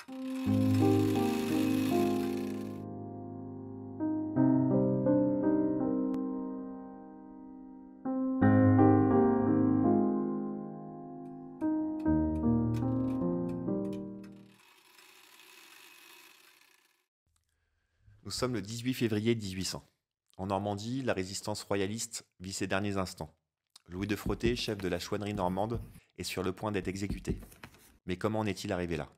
Nous sommes le 18 février 1800. En Normandie, la résistance royaliste vit ses derniers instants. Louis de Frotté, chef de la chouannerie normande, est sur le point d'être exécuté. Mais comment en est-il arrivé là?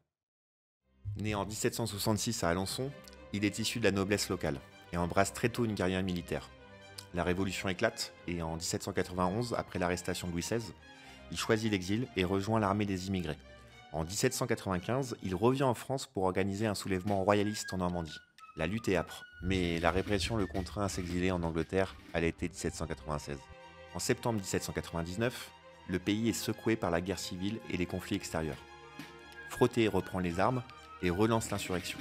Né en 1766 à Alençon, il est issu de la noblesse locale et embrasse très tôt une carrière militaire. La Révolution éclate et en 1791, après l'arrestation de Louis XVI, il choisit l'exil et rejoint l'armée des immigrés. En 1795, il revient en France pour organiser un soulèvement royaliste en Normandie. La lutte est âpre, mais la répression le contraint à s'exiler en Angleterre à l'été 1796. En septembre 1799, le pays est secoué par la guerre civile et les conflits extérieurs. Frotté reprend les armes et relance l'insurrection.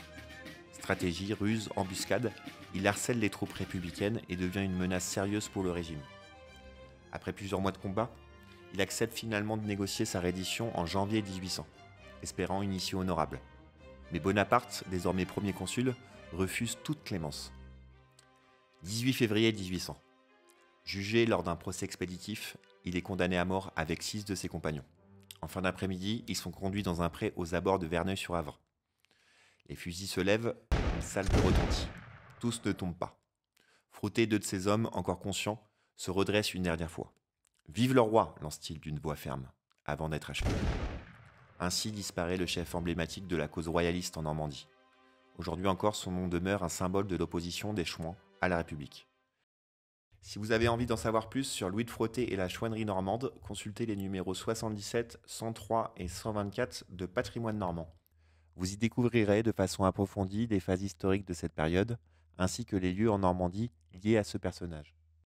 Stratégie, ruse, embuscade, il harcèle les troupes républicaines et devient une menace sérieuse pour le régime. Après plusieurs mois de combat, il accepte finalement de négocier sa reddition en janvier 1800, espérant une issue honorable. Mais Bonaparte, désormais premier consul, refuse toute clémence. 18 février 1800. Jugé lors d'un procès expéditif, il est condamné à mort avec 6 de ses compagnons. En fin d'après-midi, ils sont conduits dans un pré aux abords de Verneuil-sur-Avre. Les fusils se lèvent, une salle retentit. Tous ne tombent pas. Frotté, deux de ses hommes, encore conscients, se redressent une dernière fois. « Vive le roi !» lance-t-il d'une voix ferme, avant d'être achevé. Ainsi disparaît le chef emblématique de la cause royaliste en Normandie. Aujourd'hui encore, son nom demeure un symbole de l'opposition des Chouans à la République. Si vous avez envie d'en savoir plus sur Louis de Frotté et la chouannerie normande, consultez les numéros 77, 103 et 124 de Patrimoine normand. Vous y découvrirez de façon approfondie des phases historiques de cette période, ainsi que les lieux en Normandie liés à ce personnage.